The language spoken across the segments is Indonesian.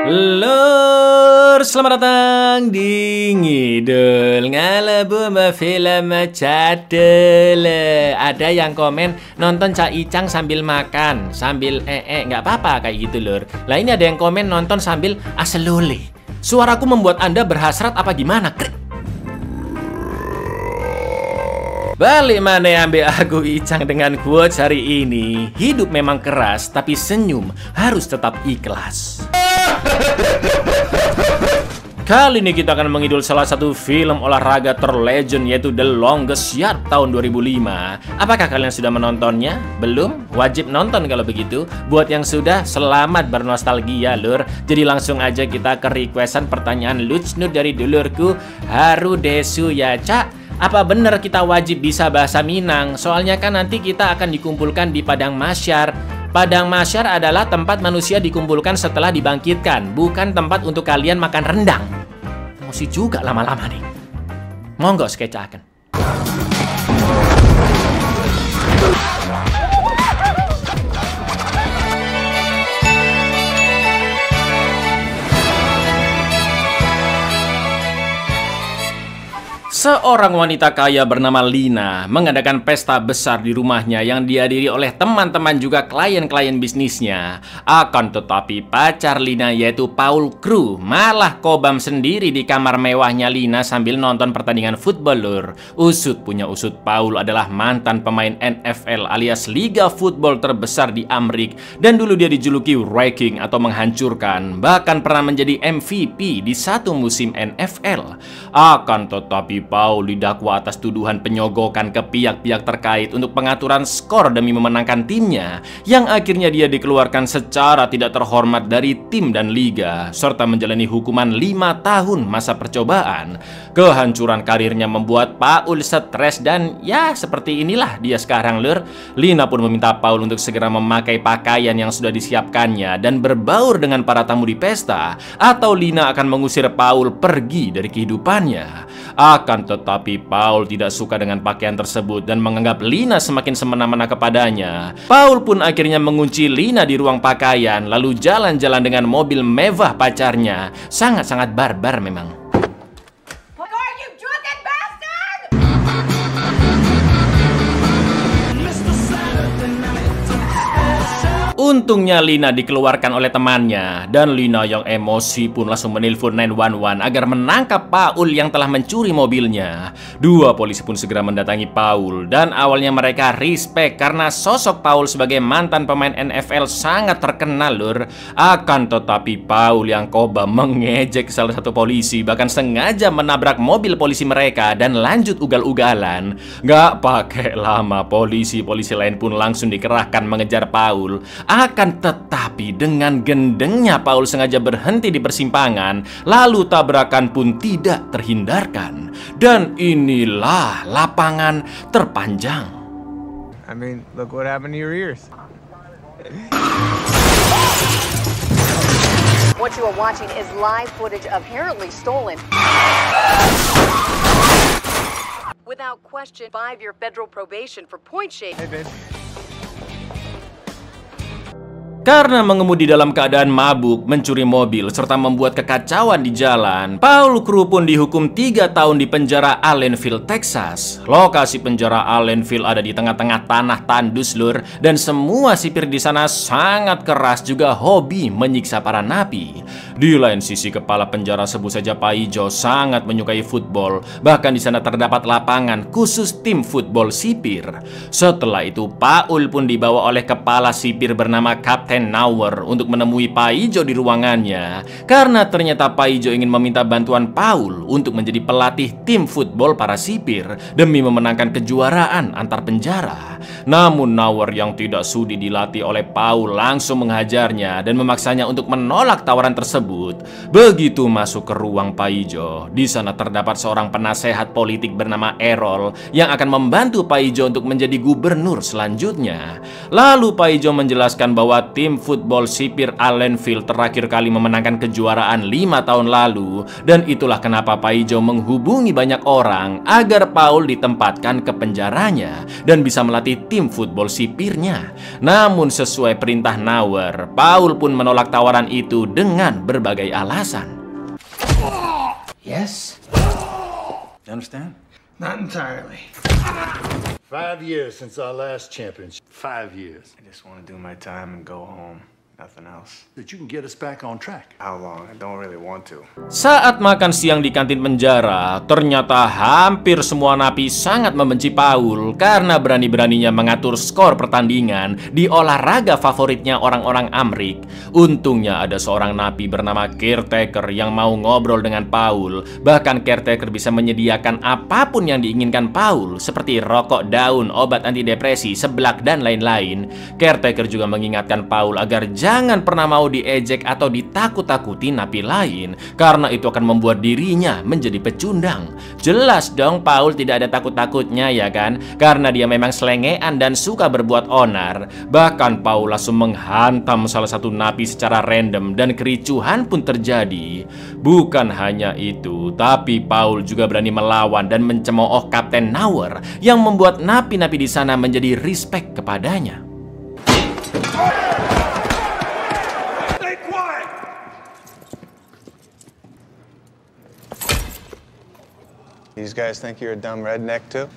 Lur, selamat datang di Ngidul Ngalebu Film Cadel. Ada yang komen nonton Cak Icang sambil makan, sambil nggak apa-apa kayak gitu lur. Lah ini ada yang komen nonton sambil aselole. Suaraku membuat Anda berhasrat apa gimana? Balik mana ambil aku Icang dengan quotes hari ini. Hidup memang keras, tapi senyum harus tetap ikhlas. Kali ini kita akan mengidul salah satu film olahraga terlegend, yaitu The Longest Yard tahun 2005. Apakah kalian sudah menontonnya? Belum? Wajib nonton kalau begitu. Buat yang sudah, selamat bernostalgia lur. Jadi langsung aja kita ke requestan pertanyaan lucu dari dulurku Haru Desu ya Cak. Apa benar kita wajib bisa bahasa Minang? Soalnya kan nanti kita akan dikumpulkan di Padang Mahsyar. Padang Mahsyar adalah tempat manusia dikumpulkan setelah dibangkitkan, bukan tempat untuk kalian makan rendang. Emosi juga lama-lama nih. Monggo skecakan. Seorang wanita kaya bernama Lina mengadakan pesta besar di rumahnya yang dihadiri oleh teman-teman juga klien-klien bisnisnya. Akan tetapi pacar Lina yaitu Paul Kru malah kobam sendiri di kamar mewahnya Lina sambil nonton pertandingan football lur. Usut punya usut, Paul adalah mantan pemain NFL alias liga football terbesar di Amerika, dan dulu dia dijuluki wrecking atau menghancurkan, bahkan pernah menjadi MVP di satu musim NFL. Akan tetapi Paul didakwa atas tuduhan penyogokan ke pihak-pihak terkait untuk pengaturan skor demi memenangkan timnya, yang akhirnya dia dikeluarkan secara tidak terhormat dari tim dan liga, serta menjalani hukuman 5 tahun masa percobaan. Kehancuran karirnya membuat Paul stres dan ya seperti inilah dia sekarang lur. Lina pun meminta Paul untuk segera memakai pakaian yang sudah disiapkannya dan berbaur dengan para tamu di pesta, atau Lina akan mengusir Paul pergi dari kehidupannya. Akan tetapi Paul tidak suka dengan pakaian tersebut dan menganggap Lina semakin semena-mena kepadanya. Paul pun akhirnya mengunci Lina di ruang pakaian lalu jalan-jalan dengan mobil mewah pacarnya. Sangat-sangat barbar memang. Untungnya Lina dikeluarkan oleh temannya, dan Lina yang emosi pun langsung menelpon 911 agar menangkap Paul yang telah mencuri mobilnya. Dua polisi pun segera mendatangi Paul, dan awalnya mereka respect karena sosok Paul sebagai mantan pemain NFL sangat terkenal lur. Akan tetapi Paul yang koba mengejek salah satu polisi, bahkan sengaja menabrak mobil polisi mereka dan lanjut ugal-ugalan. Gak pakai lama, polisi-polisi lain pun langsung dikerahkan mengejar Paul. Akan tetapi dengan gendengnya Paul sengaja berhenti di persimpangan, lalu tabrakan pun tidak terhindarkan. Dan inilah lapangan terpanjang. I mean, look what happened to your ears. What you are watching is live footage apparently stolen. Without question, 5-year federal probation for point shaving. Hey, babe. Karena mengemudi dalam keadaan mabuk, mencuri mobil, serta membuat kekacauan di jalan, Paul Kru pun dihukum 3 tahun di penjara Allenville, Texas. Lokasi penjara Allenville ada di tengah-tengah tanah tandus lur, dan semua sipir di sana sangat keras juga hobi menyiksa para napi. Di lain sisi, kepala penjara sebut saja Paijo sangat menyukai football, bahkan di sana terdapat lapangan khusus tim football sipir. Setelah itu, Paul pun dibawa oleh kepala sipir bernama Kapten Nauer untuk menemui Paijo di ruangannya, karena ternyata Paijo ingin meminta bantuan Paul untuk menjadi pelatih tim football para sipir demi memenangkan kejuaraan antar penjara. Namun Nauer yang tidak sudi dilatih oleh Paul langsung menghajarnya dan memaksanya untuk menolak tawaran tersebut. Begitu masuk ke ruang Paijo, di sana terdapat seorang penasehat politik bernama Errol yang akan membantu Paijo untuk menjadi gubernur selanjutnya. Lalu Paijo menjelaskan bahwa tim football sipir Allenville terakhir kali memenangkan kejuaraan 5 tahun lalu, dan itulah kenapa Paijo menghubungi banyak orang agar Paul ditempatkan ke penjaranya dan bisa melatih tim football sipirnya. Namun sesuai perintah Nauer, Paul pun menolak tawaran itu dengan berbagai alasan. Yes? You understand? Not entirely. 5 years since our last championship. 5 years. I just want to do my time and go home. Nothing else. That you can get us back on track. How long? I don't really want to. Saat makan siang di kantin penjara, ternyata hampir semua napi sangat membenci Paul karena berani-beraninya mengatur skor pertandingan di olahraga favoritnya orang-orang Amrik. Untungnya ada seorang napi bernama Caretaker yang mau ngobrol dengan Paul. Bahkan Caretaker bisa menyediakan apapun yang diinginkan Paul, seperti rokok daun, obat antidepresi, seblak, dan lain-lain. Caretaker juga mengingatkan Paul agar jangan pernah mau diejek atau ditakut-takuti napi lain, karena itu akan membuat dirinya menjadi pecundang. Jelas dong Paul tidak ada takut-takutnya, ya kan? Karena dia memang selengean dan suka berbuat onar. Bahkan Paul langsung menghantam salah satu napi secara random dan kericuhan pun terjadi. Bukan hanya itu, tapi Paul juga berani melawan dan mencemooh Kapten Nauer yang membuat napi-napi di sana menjadi respect kepadanya. These guys think you're a dumb redneck too?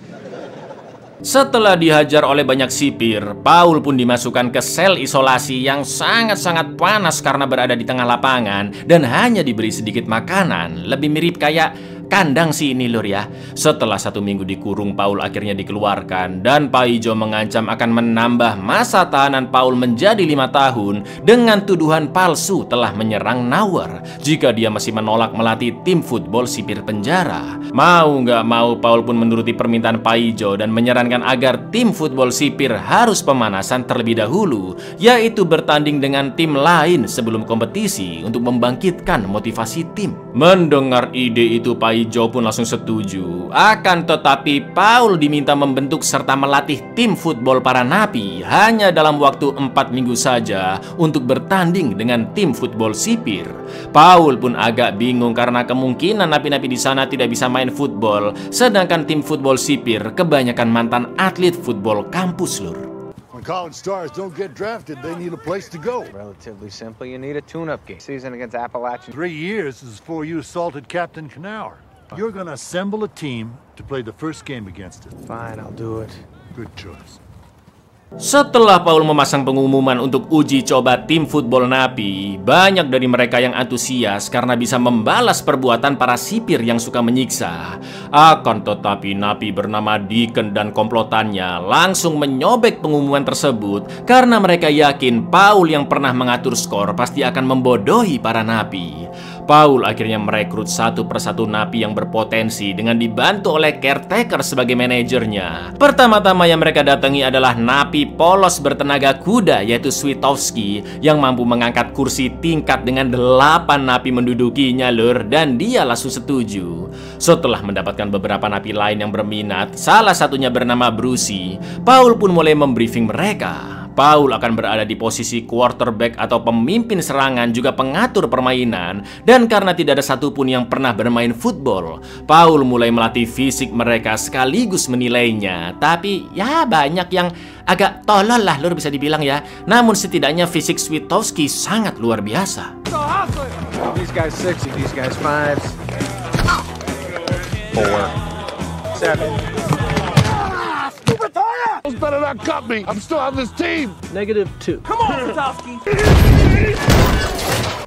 Setelah dihajar oleh banyak sipir, Paul pun dimasukkan ke sel isolasi yang sangat-sangat panas karena berada di tengah lapangan dan hanya diberi sedikit makanan. Lebih mirip kayak kandang sih ini lur ya. Setelah 1 minggu dikurung, Paul akhirnya dikeluarkan dan Paijo mengancam akan menambah masa tahanan Paul menjadi 5 tahun dengan tuduhan palsu telah menyerang Nauer jika dia masih menolak melatih tim football sipir penjara. Mau nggak mau, Paul pun menuruti permintaan Paijo dan menyarankan agar tim football sipir harus pemanasan terlebih dahulu, yaitu bertanding dengan tim lain sebelum kompetisi untuk membangkitkan motivasi tim. Mendengar ide itu, Paijo pun langsung setuju. Akan tetapi Paul diminta membentuk serta melatih tim football para napi hanya dalam waktu 4 minggu saja untuk bertanding dengan tim football sipir. Paul pun agak bingung karena kemungkinan napi-napi di sana tidak bisa main football, sedangkan tim football sipir kebanyakan mantan atlet football kampus lur. When college stars don't get drafted, they need a place to go. Relatively simple. You need a tune-up game. Season against Appalachian. 3 years is before you assaulted Captain Knauer. You're gonna assemble a team to play the first game against it. Fine, I'll do it. Good choice. Setelah Paul memasang pengumuman untuk uji coba tim football napi, banyak dari mereka yang antusias karena bisa membalas perbuatan para sipir yang suka menyiksa. Akan tetapi napi bernama Deacon dan komplotannya langsung menyobek pengumuman tersebut karena mereka yakin Paul yang pernah mengatur skor pasti akan membodohi para napi. Paul akhirnya merekrut satu persatu napi yang berpotensi dengan dibantu oleh Caretaker sebagai manajernya. Pertama-tama yang mereka datangi adalah napi polos bertenaga kuda, yaitu Switovski, yang mampu mengangkat kursi tingkat dengan 8 napi mendudukinya lur, dan dia langsung setuju. Setelah mendapatkan beberapa napi lain yang berminat, salah satunya bernama Brucey, Paul pun mulai membriefing mereka. Paul akan berada di posisi quarterback atau pemimpin serangan juga pengatur permainan, dan karena tidak ada satupun yang pernah bermain football, Paul mulai melatih fisik mereka sekaligus menilainya. Tapi ya banyak yang agak tolol lah lur bisa dibilang ya. Namun setidaknya fisik Switovski sangat luar biasa. These guys 60, these guys 5s. 4. 7. Better not cut me. I'm still on this team. -2. Come on, Switovski.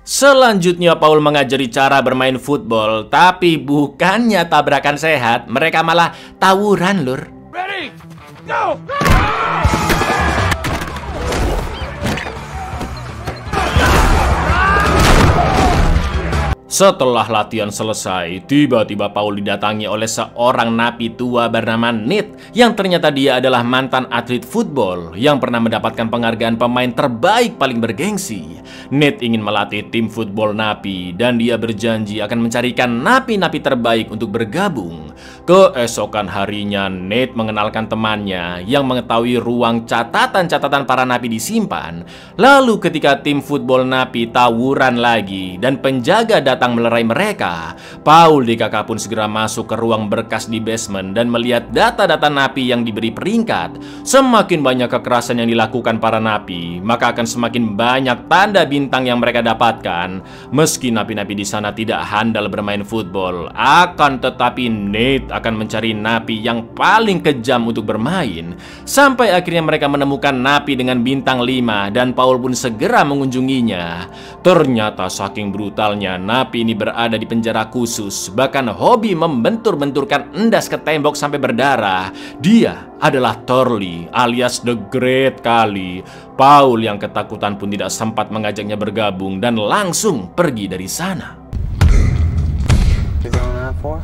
Selanjutnya Paul mengajari cara bermain football, tapi bukannya tabrakan sehat, mereka malah tawuran lur. Ready? Go! Setelah latihan selesai, tiba-tiba Paul didatangi oleh seorang napi tua bernama Nate, yang ternyata dia adalah mantan atlet football yang pernah mendapatkan penghargaan pemain terbaik paling bergengsi. Nate ingin melatih tim football napi dan dia berjanji akan mencarikan napi-napi terbaik untuk bergabung. Keesokan harinya, Nate mengenalkan temannya yang mengetahui ruang catatan-catatan para napi disimpan. Lalu ketika tim football napi tawuran lagi dan penjaga datang datang melerai mereka. Paul di kakak pun segera masuk ke ruang berkas di basement dan melihat data-data napi yang diberi peringkat. Semakin banyak kekerasan yang dilakukan para napi, maka akan semakin banyak tanda bintang yang mereka dapatkan. Meski napi-napi di sana tidak handal bermain football, akan tetapi Nate akan mencari napi yang paling kejam untuk bermain. Sampai akhirnya mereka menemukan napi dengan bintang 5 dan Paul pun segera mengunjunginya. Ternyata saking brutalnya napi ini berada di penjara khusus, bahkan hobi membentur-benturkan endas ke tembok sampai berdarah. Dia adalah Turley alias The Great Kali. Paul yang ketakutan pun tidak sempat mengajaknya bergabung dan langsung pergi dari sana.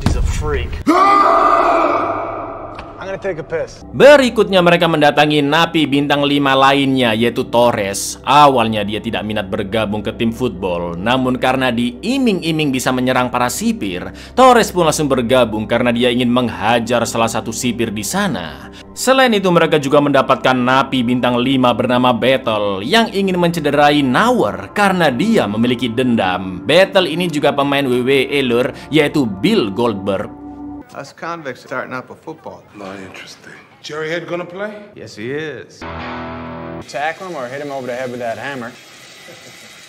He's a freak. I'm gonna take a piss. Berikutnya mereka mendatangi napi bintang 5 lainnya, yaitu Torres. Awalnya dia tidak minat bergabung ke tim football, namun karena diiming-iming bisa menyerang para sipir, Torres pun langsung bergabung karena dia ingin menghajar salah satu sipir di sana. Selain itu mereka juga mendapatkan napi bintang 5 bernama Battle yang ingin mencederai Nauer karena dia memiliki dendam. Battle ini juga pemain WWE lur, yaitu Bill Goldberg. Us convicts starting up a football. Not interesting. Jerry Head gonna play? Yes, he is. Tackle him or hit him over the head with that hammer.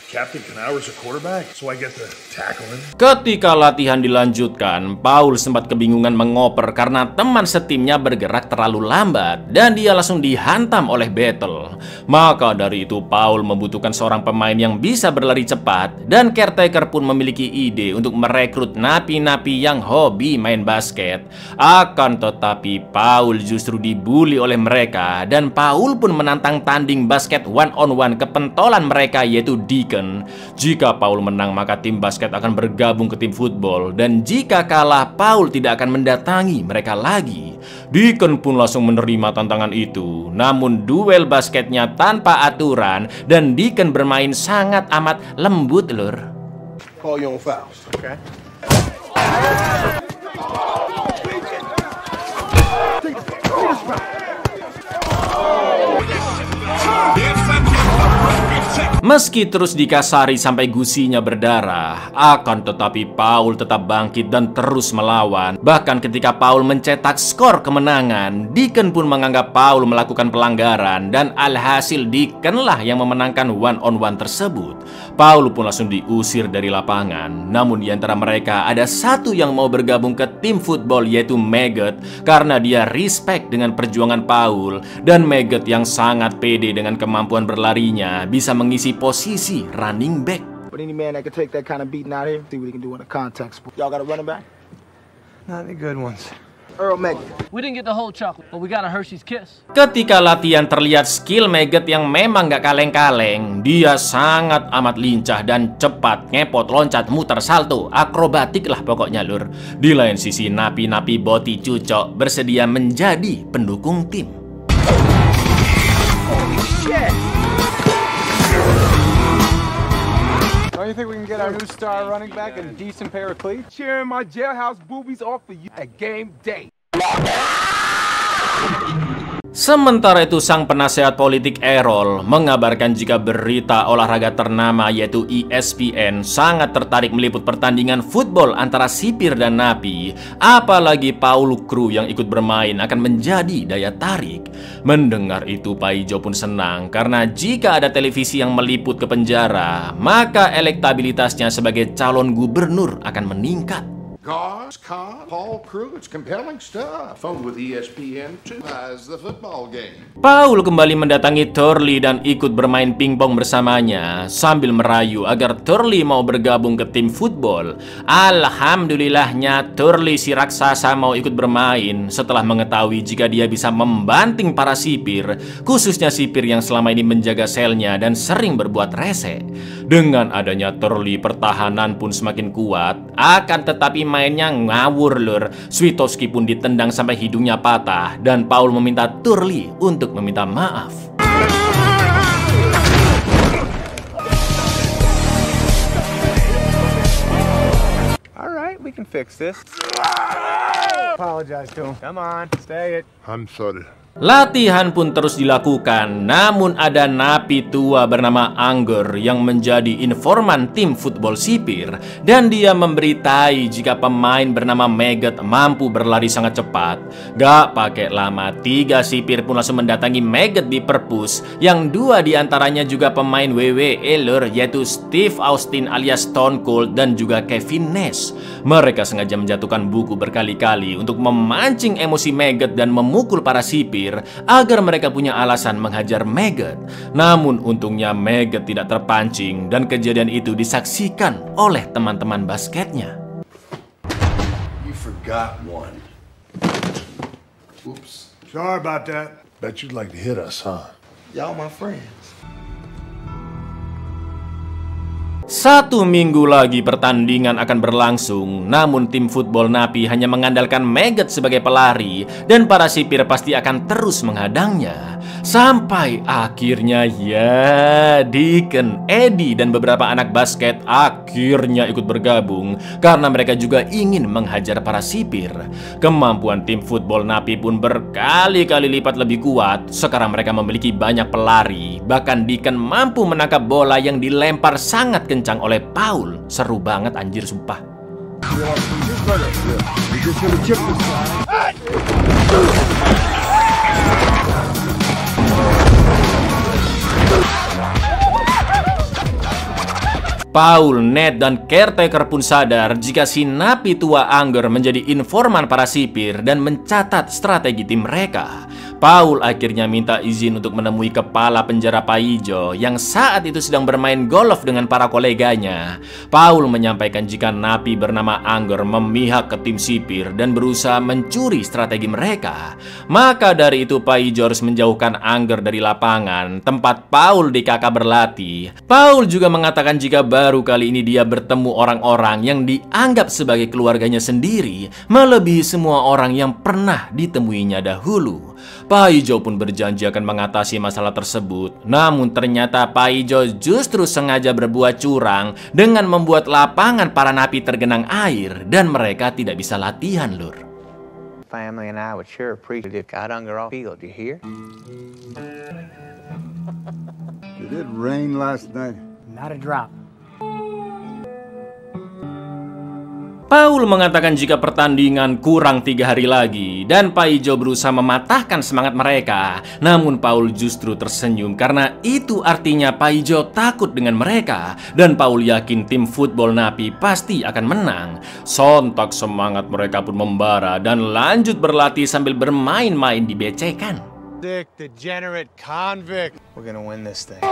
Captain Knauer's a quarterback, so I get to tackle him. Ketika latihan dilanjutkan, Paul sempat kebingungan mengoper karena teman setimnya bergerak terlalu lambat dan dia langsung dihantam oleh Battle. Maka dari itu Paul membutuhkan seorang pemain yang bisa berlari cepat dan caretaker pun memiliki ide untuk merekrut napi-napi yang hobi main basket. Akan tetapi Paul justru dibully oleh mereka dan Paul pun menantang tanding basket one-on-one ke pentolan mereka, yaitu Deacon. Jika Paul menang maka tim basket akan bergabung ke tim football, dan jika kalah Paul tidak akan mendatangi mereka lagi. Deacon pun langsung menerima tantangan itu. Namun duel basketnya tanpa aturan dan Deacon bermain sangat amat lembut lur. Call you on fouls, okay? Meski terus dikasari sampai gusinya berdarah, akan tetapi Paul tetap bangkit dan terus melawan. Bahkan ketika Paul mencetak skor kemenangan, Deacon pun menganggap Paul melakukan pelanggaran dan alhasil Deacon lah yang memenangkan one-on-one tersebut. Paul pun langsung diusir dari lapangan. Namun di antara mereka ada satu yang mau bergabung ke tim football, yaitu Maggot, karena dia respect dengan perjuangan Paul. Dan Maggot yang sangat pede dengan kemampuan berlarinya bisa mengisi posisi running back. But any man that can take that kind of beating out here, see what he can do in a contact sport. Y'all got a running back? Not any good ones. Earl Maggot. We didn't get the whole chocolate, but we got a Hershey's Kiss. Ketika latihan terlihat skill Maggot yang memang gak kaleng-kaleng. Dia sangat amat lincah dan cepat, ngepot, loncat, muter, salto, akrobatik lah pokoknya lur. Di lain sisi napi-napi boti cucok bersedia menjadi pendukung tim. Don't you think we can get our new star running back a decent pair of cleats? Cheering my jailhouse boobies off for you at game day. Sementara itu sang penasehat politik Errol mengabarkan jika berita olahraga ternama yaitu ESPN sangat tertarik meliput pertandingan football antara sipir dan napi. Apalagi Paul Crewe yang ikut bermain akan menjadi daya tarik. Mendengar itu Pak Ijo pun senang karena jika ada televisi yang meliput ke penjara, maka elektabilitasnya sebagai calon gubernur akan meningkat. Guards, Cobb, Paul Crewe, it's compelling stuff. Phone with ESPN too as the football game. Paul kembali mendatangi Turley dan ikut bermain pingpong bersamanya sambil merayu agar Turley mau bergabung ke tim football. Alhamdulillahnya Turley si raksasa mau ikut bermain setelah mengetahui jika dia bisa membanting para sipir, khususnya sipir yang selama ini menjaga selnya dan sering berbuat rese. Dengan adanya Turley, pertahanan pun semakin kuat. Akan tetapi mainnya ngawur lur. Swiatkowski pun ditendang sampai hidungnya patah dan Paul meminta Turley untuk meminta maaf. Alright, we can fix this. Apologize to him. Come on, say it. I'm sorry. Latihan pun terus dilakukan, namun ada napi tua bernama Anger yang menjadi informan tim football sipir, dan dia memberitai jika pemain bernama Maggot mampu berlari sangat cepat. Gak pakai lama, 3 sipir pun langsung mendatangi Maggot di perpus, yang 2 diantaranya juga pemain WWE lor, yaitu Steve Austin alias Stone Cold dan juga Kevin Nash. Mereka sengaja menjatuhkan buku berkali-kali untuk memancing emosi Maggot dan memukul para sipir agar mereka punya alasan menghajar Maggot. Namun untungnya Maggot tidak terpancing dan kejadian itu disaksikan oleh teman-teman basketnya. You forgot one. Oops. Sorry about that. Bet you'd like to hit us, huh? Y'all my friends. 1 minggu lagi pertandingan akan berlangsung, namun tim football napi hanya mengandalkan Maggot sebagai pelari dan para sipir pasti akan terus menghadangnya. Sampai akhirnya ya, Deacon, Eddie dan beberapa anak basket akhirnya ikut bergabung karena mereka juga ingin menghajar para sipir. Kemampuan tim football napi pun berkali-kali lipat lebih kuat. Sekarang mereka memiliki banyak pelari, bahkan Deacon mampu menangkap bola yang dilempar sangat kencang oleh Paul. Seru banget anjir, sumpah. Paul, Ned, dan caretaker pun sadar jika si napi tua Anger menjadi informan para sipir dan mencatat strategi tim mereka. Paul akhirnya minta izin untuk menemui kepala penjara Paijo yang saat itu sedang bermain golf dengan para koleganya. Paul menyampaikan jika napi bernama Anger memihak ke tim sipir dan berusaha mencuri strategi mereka. Maka dari itu Paijo harus menjauhkan Anger dari lapangan tempat Paul di kakak berlatih. Paul juga mengatakan jika baru kali ini dia bertemu orang-orang yang dianggap sebagai keluarganya sendiri, melebihi semua orang yang pernah ditemuinya dahulu. Paijo pun berjanji akan mengatasi masalah tersebut. Namun ternyata Paijo justru sengaja berbuat curang dengan membuat lapangan para napi tergenang air dan mereka tidak bisa latihan, lur. Family and I would sure appreciate it. Got Unger off field, you hear? Did it rain last night? Not a drop. Paul mengatakan jika pertandingan kurang 3 hari lagi dan Paijo berusaha mematahkan semangat mereka. Namun Paul justru tersenyum karena itu artinya Paijo takut dengan mereka dan Paul yakin tim football napi pasti akan menang. Sontak semangat mereka pun membara dan lanjut berlatih sambil bermain-main di becekan. Dick, degenerate convict. We're gonna win this thing.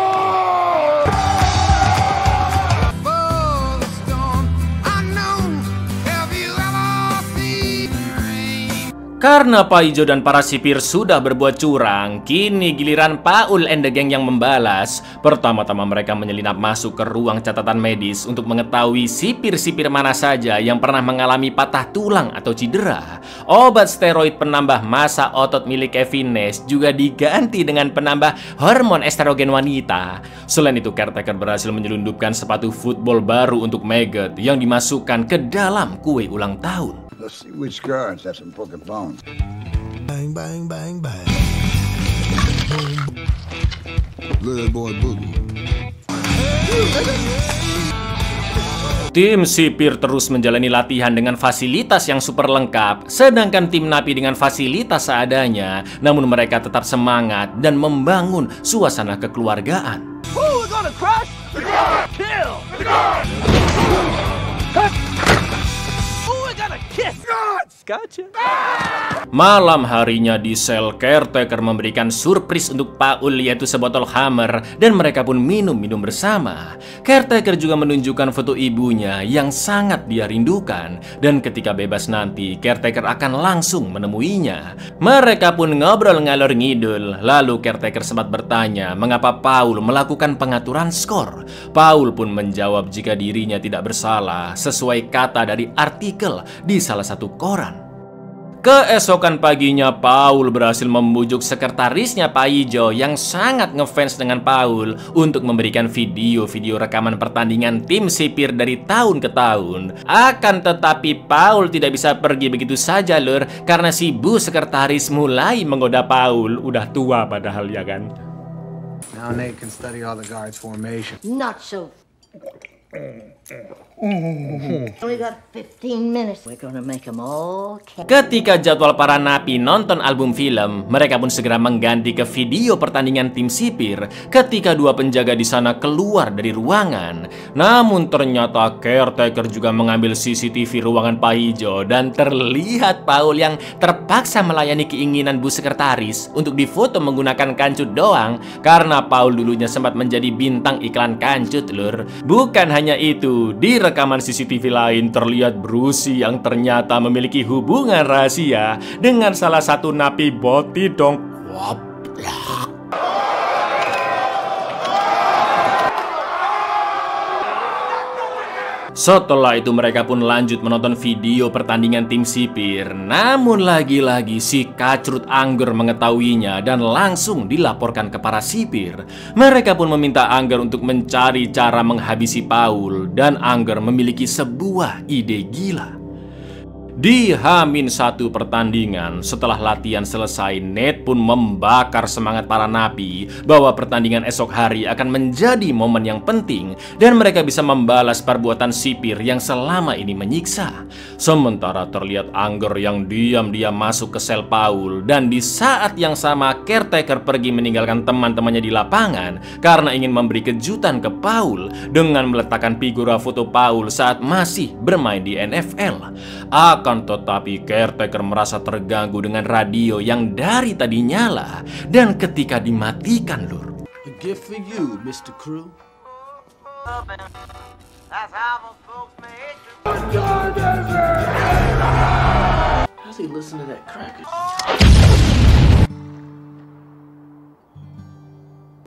Karena Paijo dan para sipir sudah berbuat curang, kini giliran Paul and the gang yang membalas. Pertama-tama mereka menyelinap masuk ke ruang catatan medis untuk mengetahui sipir-sipir mana saja yang pernah mengalami patah tulang atau cedera. Obat steroid penambah massa otot milik Kevin Nash juga diganti dengan penambah hormon estrogen wanita. Selain itu, caretaker berhasil menyelundupkan sepatu football baru untuk Maggot yang dimasukkan ke dalam kue ulang tahun. Let's see which guards have some broken bones. Bang, bang, bang, bang. Little boy boogie. Tim sipir terus menjalani latihan dengan fasilitas yang super lengkap, sedangkan tim napi dengan fasilitas seadanya. Namun mereka tetap semangat dan membangun suasana kekeluargaan. Gotcha. Malam harinya di sel, caretaker memberikan surprise untuk Paul, yaitu sebotol Hammer, dan mereka pun minum-minum bersama. Caretaker juga menunjukkan foto ibunya yang sangat dia rindukan, dan ketika bebas nanti, caretaker akan langsung menemuinya. Mereka pun ngobrol ngalor ngidul, lalu caretaker sempat bertanya mengapa Paul melakukan pengaturan skor. Paul pun menjawab jika dirinya tidak bersalah sesuai kata dari artikel di salah satu koran. Keesokan paginya, Paul berhasil membujuk sekretarisnya Pak Ijo yang sangat ngefans dengan Paul untuk memberikan video-video rekaman pertandingan tim sipir dari tahun ke tahun. Akan tetapi Paul tidak bisa pergi begitu saja lur, karena si Bu sekretaris mulai menggoda Paul. Udah tua padahal ya kan. Now Nate can study all the guards' formation. Not so. We got 15 minutes. We're gonna make them all count. Ketika jadwal para napi nonton album film, mereka pun segera mengganti ke video pertandingan tim sipir ketika dua penjaga di sana keluar dari ruangan. Namun ternyata caretaker juga mengambil CCTV ruangan Pak Ijo dan terlihat Paul yang terpaksa melayani keinginan Bu sekretaris untuk difoto menggunakan kancut doang karena Paul dulunya sempat menjadi bintang iklan kancut lur. Bukan hanya itu, di rekaman CCTV lain terlihat Brucey yang ternyata memiliki hubungan rahasia dengan salah satu napi boti dong. Setelah itu mereka pun lanjut menonton video pertandingan tim sipir. Namun lagi-lagi si Kacrut Angger mengetahuinya dan langsung dilaporkan ke para sipir. Mereka pun meminta Angger untuk mencari cara menghabisi Paul, dan Angger memiliki sebuah ide gila. Di H-1 pertandingan, setelah latihan selesai, Nate pun membakar semangat para napi bahwa pertandingan esok hari akan menjadi momen yang penting dan mereka bisa membalas perbuatan sipir yang selama ini menyiksa. Sementara terlihat Angger yang diam-diam masuk ke sel Paul, dan di saat yang sama caretaker pergi meninggalkan teman-temannya di lapangan karena ingin memberi kejutan ke Paul dengan meletakkan figura foto Paul saat masih bermain di NFL. Akan tetapi caretaker merasa terganggu dengan radio yang dari tadi nyala dan ketika dimatikan lur. A gift for you, Mr. Crew. How's he listen to that cracker?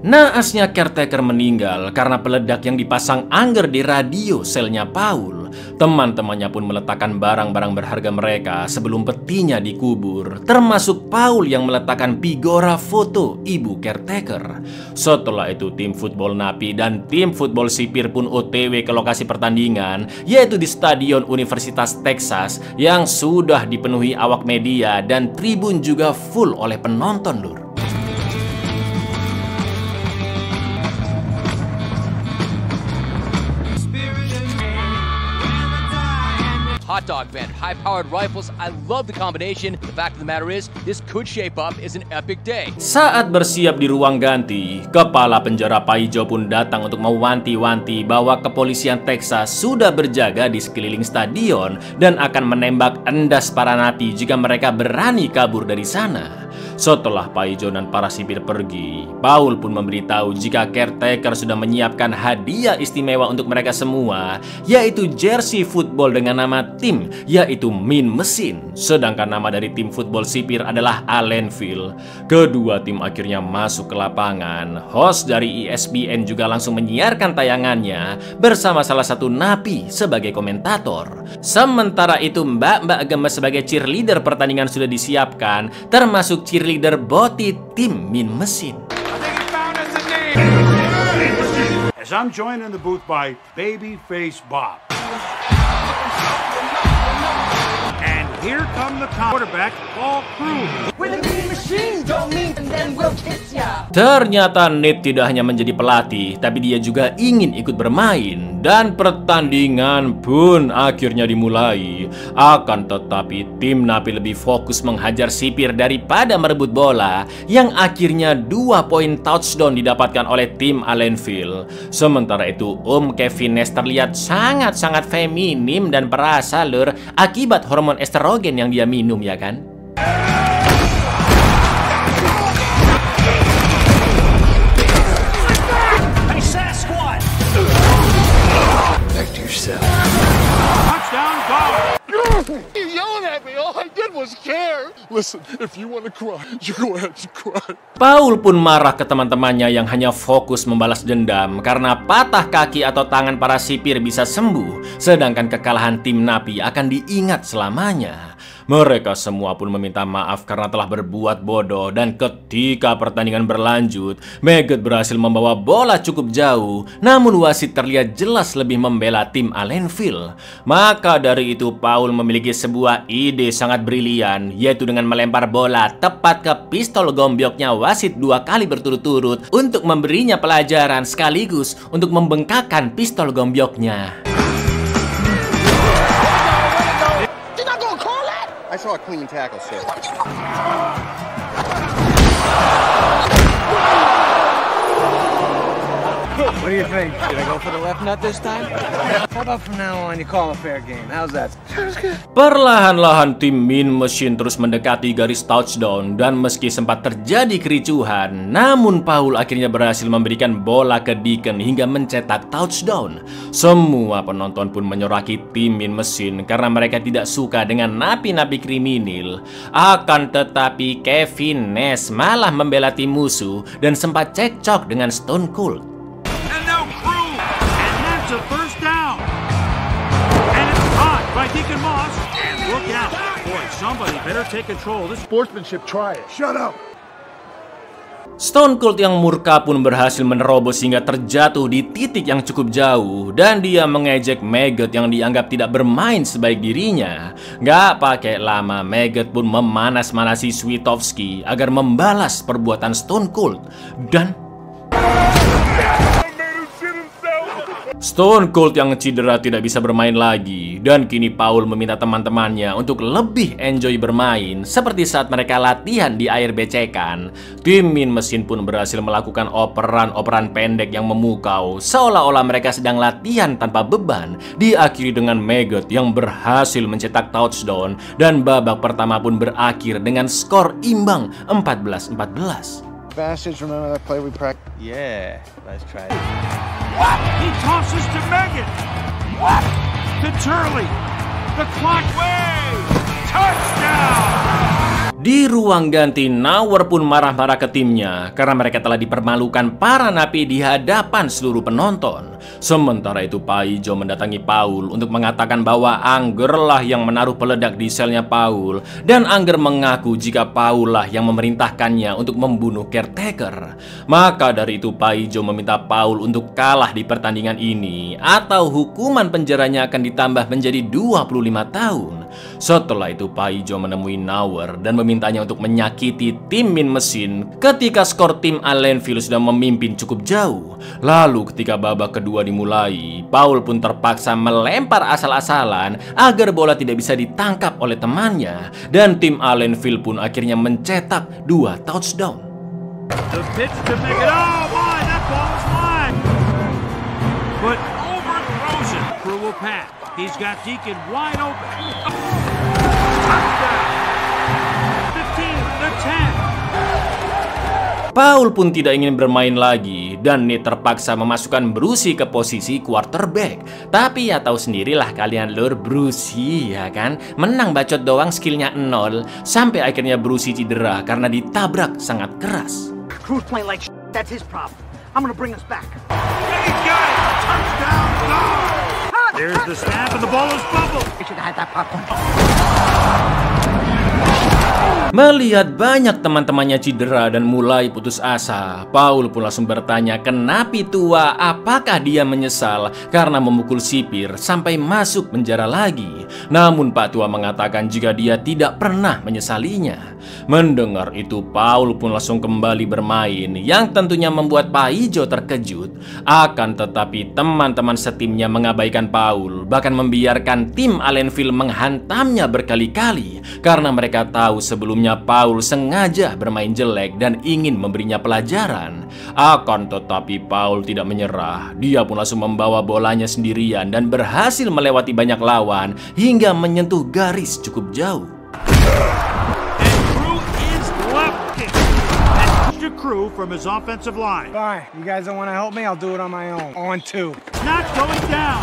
Naasnya caretaker meninggal karena peledak yang dipasang Angger di radio selnya Paul. Teman-temannya pun meletakkan barang-barang berharga mereka sebelum petinya dikubur, termasuk Paul yang meletakkan figura foto ibu caretaker. Setelah itu tim football napi dan tim football sipir pun OTW ke lokasi pertandingan, yaitu di Stadion Universitas Texas yang sudah dipenuhi awak media dan tribun juga full oleh penonton lur. Hot dog band, high-powered rifles. I love the combination. The fact of the matter is, this could shape up as an epic day. Saat bersiap di ruang ganti, kepala penjara Pak Ijo pun datang untuk mewanti-wanti bahwa kepolisian Texas sudah berjaga di sekeliling stadion dan akan menembak endas para napi jika mereka berani kabur dari sana. Setelah Pak Ijo dan para sipir pergi, Paul pun memberitahu jika caretaker sudah menyiapkan hadiah istimewa untuk mereka semua, yaitu jersey football dengan nama tim, yaitu Mean Machine. Sedangkan nama dari tim football sipir adalah Allenville. Kedua tim akhirnya masuk ke lapangan. Host dari ESPN juga langsung menyiarkan tayangannya bersama salah satu napi sebagai komentator. Sementara itu mbak-mbak gemes sebagai cheerleader pertandingan sudah disiapkan, termasuk cheerleader boti tim Mean Machine. As I'm joined in the booth by Babyface Bob. And here come the quarterback, Paul Crew. Ternyata Nate tidak hanya menjadi pelatih, tapi dia juga ingin ikut bermain. Dan pertandingan pun akhirnya dimulai. Akan tetapi tim napi lebih fokus menghajar sipir daripada merebut bola, yang akhirnya 2 poin touchdown didapatkan oleh tim Allenville. Sementara itu Om Kevin Nash terlihat sangat-sangat feminim dan perasa lur, akibat hormon estrogen yang dia minum ya kan. Back to yourself. Touchdown, dog! You yelling at me, all I did was care. Listen, if you want to cry, you go ahead and cry. Paul pun marah ke teman-temannya yang hanya fokus membalas dendam karena patah kaki atau tangan para sipir bisa sembuh, sedangkan kekalahan tim napi akan diingat selamanya. Mereka semua pun meminta maaf karena telah berbuat bodoh, dan ketika pertandingan berlanjut, Maggot berhasil membawa bola cukup jauh, namun wasit terlihat jelas lebih membela tim Allenville. Maka dari itu Paul memiliki sebuah ide sangat brilian, yaitu dengan melempar bola tepat ke pistol gombyoknya wasit 2 kali berturut-turut untuk memberinya pelajaran sekaligus untuk membengkakkan pistol gombyoknya. I saw a clean tackle, sir. What do you think? Should I go for the left nut this time? How about from now on you call a fair game? How's that? Perlahan-lahan tim Mean Machine terus mendekati garis touchdown, dan meski sempat terjadi kericuhan, namun Paul akhirnya berhasil memberikan bola ke Deacon hingga mencetak touchdown. Semua penonton pun menyoraki tim Mean Machine karena mereka tidak suka dengan napi-napi kriminal. Akan tetapi Kevin Nash malah membela tim musuh dan sempat cekcok dengan Stone Cold. A first down, and it's caught by Deacon Moss. And look out, boy! Somebody better take control. This Sportsmanship, try it. Shut up. Stone Cold yang murka pun berhasil menerobos hingga terjatuh di titik yang cukup jauh, dan dia mengejek Maggot yang dianggap tidak bermain sebaik dirinya. Gak pakai lama, Maggot pun memanas-manasi Switovski agar membalas perbuatan Stone Cold, dan Stone Cold yang cedera tidak bisa bermain lagi, dan kini Paul meminta teman-temannya untuk lebih enjoy bermain seperti saat mereka latihan di air becekan. Tim Mean Machine pun berhasil melakukan operan-operan pendek yang memukau, seolah-olah mereka sedang latihan tanpa beban, diakhiri dengan Maggot yang berhasil mencetak touchdown, dan babak pertama pun berakhir dengan skor imbang 14-14. Bastards, remember that play we practiced? Yeah, let's try it. What? He tosses to Maggot. What? To Turley. The clock way. Touchdown. Di ruang ganti, Nauer pun marah-marah ke timnya karena mereka telah dipermalukan para napi di hadapan seluruh penonton. Sementara itu Paijo mendatangi Paul untuk mengatakan bahwa Anger lah yang menaruh peledak di selnya Paul, dan Anger mengaku jika Paul lah yang memerintahkannya untuk membunuh caretaker. Maka dari itu Paijo meminta Paul untuk kalah di pertandingan ini atau hukuman penjaranya akan ditambah menjadi 25 tahun. Setelah itu Paijo menemui Nauer dan memintanya untuk menyakiti tim Mean Machine ketika skor tim Allenville sudah memimpin cukup jauh. Lalu ketika babak kedua dimulai, Paul pun terpaksa melempar asal-asalan agar bola tidak bisa ditangkap oleh temannya, dan tim Allenville pun akhirnya mencetak 2 touchdown. The pitch to make it. Oh my, that ball is line. But overthrows it. Crew will pass. He's got Deacon wide open. Touchdown. 15-10. Paul pun tidak ingin bermain lagi, dan Nate terpaksa memasukkan Brucey ke posisi quarterback. Tapi ya tahu sendirilah kalian lur, Brucey ya kan, menang bacot doang, skillnya 0, sampai akhirnya Brucey cedera karena ditabrak sangat keras. Crew's playing like shit. That's his problem. I'm gonna bring us back. He got it. Touchdown. There's the snap and the ball is fumbled. We should have had that popcorn. Melihat banyak teman-temannya cedera dan mulai putus asa, Paul pun langsung bertanya ke napi tua apakah dia menyesal karena memukul sipir sampai masuk penjara lagi. Namun Pak Tua mengatakan jika dia tidak pernah menyesalinya. Mendengar itu Paul pun langsung kembali bermain, yang tentunya membuat Paijo terkejut. Akan tetapi teman-teman setimnya mengabaikan Paul, bahkan membiarkan tim Allenville menghantamnya berkali-kali karena mereka tahu sebelumnya Paul sengaja bermain jelek dan ingin memberinya pelajaran. Akan tetapi Paul tidak menyerah. Dia pun langsung membawa bolanya sendirian dan berhasil melewati banyak lawan hingga menyentuh garis cukup jauh. Crew from his offensive line. Fine. You guys don't want to help me? I'll do it on my own. On 2. Not going down.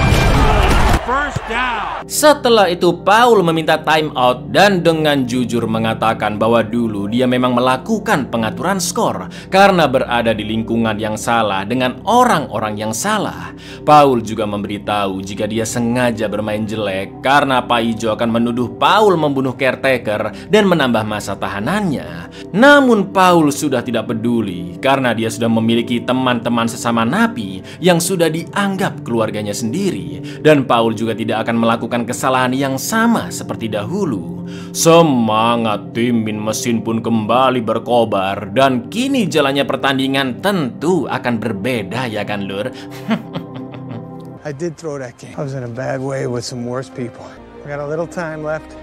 first down. Setelah itu Paul meminta time out dan dengan jujur mengatakan bahwa dulu dia memang melakukan pengaturan skor karena berada di lingkungan yang salah dengan orang-orang yang salah. Paul juga memberitahu jika dia sengaja bermain jelek karena Pak Ijo akan menuduh Paul membunuh caretaker dan menambah masa tahanannya. Namun Paul sudah tidak peduli karena dia sudah memiliki teman-teman sesama napi yang sudah dianggap keluarganya sendiri, dan Paul juga tidak akan melakukan kesalahan yang sama seperti dahulu. Semangat tim Min Mesin pun kembali berkobar dan kini jalannya pertandingan tentu akan berbeda, ya kan Lur? I did throw that game. I was in a bad way with some worse people. We got a little time left.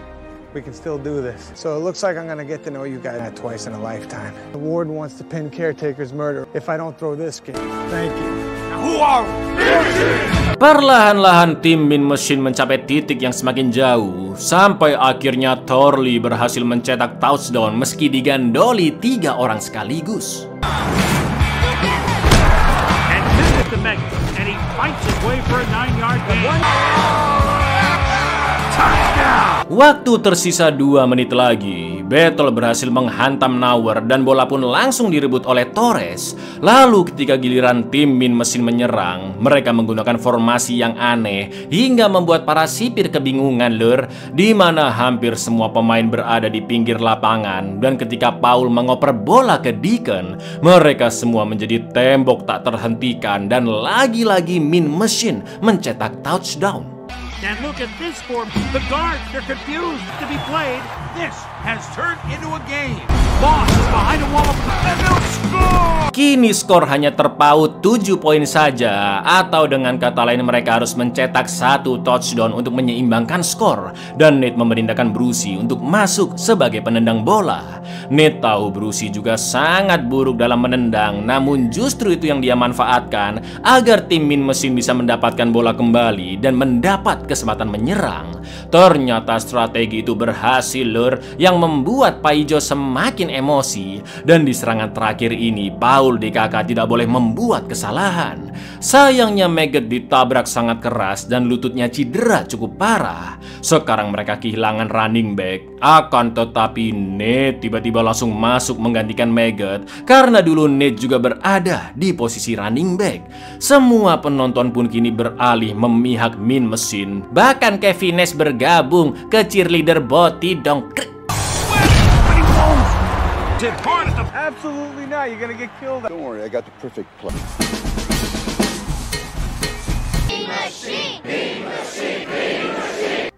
We can still do this. So it looks like I'm gonna get to know you guys twice in a lifetime. The warden wants to pin caretaker's murder if I don't throw this game. Thank you. Now who are we? Perlahan-lahan tim Min Mesin mencapai titik yang semakin jauh sampai akhirnya Thorley berhasil mencetak touchdown meski digandoli 3 orang sekaligus. And visit the Mega, and he fights his way for a 9-yard gain. Waktu tersisa 2 menit lagi, Battle berhasil menghantam Nauer dan bola pun langsung direbut oleh Torres. Lalu ketika giliran tim Min Mesin menyerang, mereka menggunakan formasi yang aneh hingga membuat para sipir kebingungan Lur, di mana hampir semua pemain berada di pinggir lapangan, dan ketika Paul mengoper bola ke Deacon, mereka semua menjadi tembok tak terhentikan dan lagi-lagi Min Mesin mencetak touchdown. And look at this form. The guards, they're confused to be played. This has turned into a game. Moss is behind a wall and they'll score! Kini skor hanya terpaut 7 poin saja, atau dengan kata lain mereka harus mencetak 1 touchdown untuk menyeimbangkan skor. Dan Nate memerintahkan Brucey untuk masuk sebagai penendang bola. Nate tahu Brucey juga sangat buruk dalam menendang, namun justru itu yang dia manfaatkan agar tim Min Mesin bisa mendapatkan bola kembali dan mendapat kesempatan menyerang. Ternyata strategi itu berhasil Lur, yang membuat Pak Ijo semakin emosi, dan di serangan terakhir ini Paul DKK tidak boleh membuat kesalahan. Sayangnya Maggot ditabrak sangat keras dan lututnya cedera cukup parah. Sekarang mereka kehilangan running back, akan tetapi Nate tiba-tiba langsung masuk menggantikan Maggot karena dulu Nate juga berada di posisi running back. Semua penonton pun kini beralih memihak Min Mesin. Bahkan Kevin Nash bergabung ke cheerleader Boti Dongkrek. Absolutely not. You're gonna get killed. Don't worry, I got the perfect play.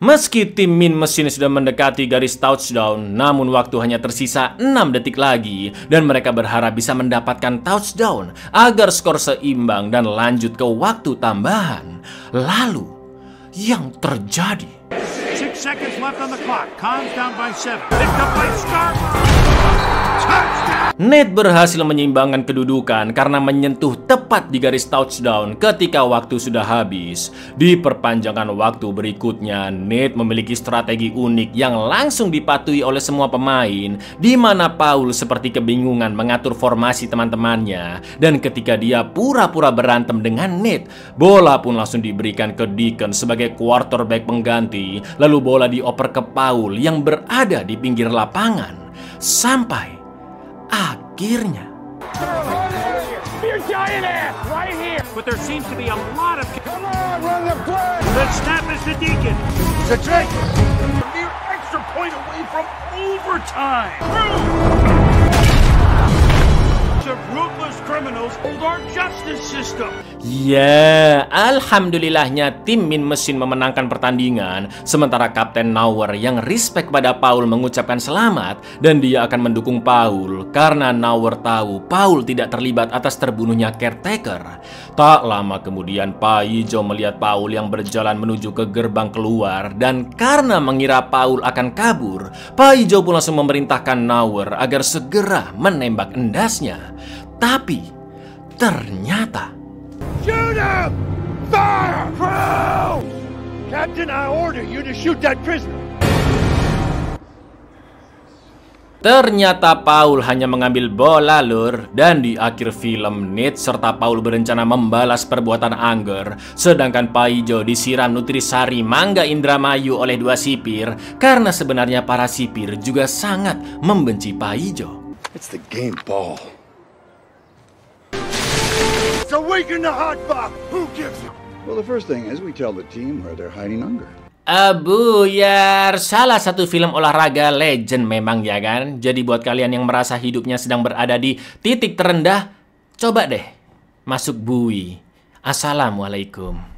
Meski tim Min Mesin sudah mendekati garis touchdown, namun waktu hanya tersisa 6 detik lagi dan mereka berharap bisa mendapatkan touchdown agar skor seimbang dan lanjut ke waktu tambahan. Lalu, yang terjadi? 6 seconds left on the clock. Comes down by 7. Picked up by Scarborough. Nate berhasil menyeimbangkan kedudukan karena menyentuh tepat di garis touchdown ketika waktu sudah habis. Di perpanjangan waktu berikutnya, Nate memiliki strategi unik yang langsung dipatuhi oleh semua pemain, di mana Paul seperti kebingungan mengatur formasi teman-temannya. Dan ketika dia pura-pura berantem dengan Nate, bola pun langsung diberikan ke Deacon sebagai quarterback pengganti. Lalu bola dioper ke Paul yang berada di pinggir lapangan. Sampai akhirnya But there seems to be a lot of... Come on, run the play! The snap is to Deacon. It's a trick! A mere extra point away from overtime. The ruthless criminals hold our justice system. Ya, alhamdulillahnya tim Min Mesin memenangkan pertandingan, sementara Kapten Nauer yang respect pada Paul mengucapkan selamat dan dia akan mendukung Paul karena Nauer tahu Paul tidak terlibat atas terbunuhnya caretaker. Tak lama kemudian Pak Ijo melihat Paul yang berjalan menuju ke gerbang keluar, dan karena mengira Paul akan kabur, Pak Ijo pun langsung memerintahkan Nauer agar segera menembak endasnya. Tapi ternyata Shoot him! Fire! Crew! Captain, I order you to shoot that prisoner. Ternyata Paul hanya mengambil bola lur, dan di akhir film Nate serta Paul berencana membalas perbuatan Anger, sedangkan Paijo disiram nutrisari mangga Indramayu oleh dua sipir karena sebenarnya para sipir juga sangat membenci Paijo. It's the game, Paul. So awaken the hot box. Who gives it? Well, the first thing is we tell the team where they're hiding Unger. Buyar, salah satu film olahraga legend memang ya kan. Jadi buat kalian yang merasa hidupnya sedang berada di titik terendah, coba deh masuk bui. Assalamualaikum.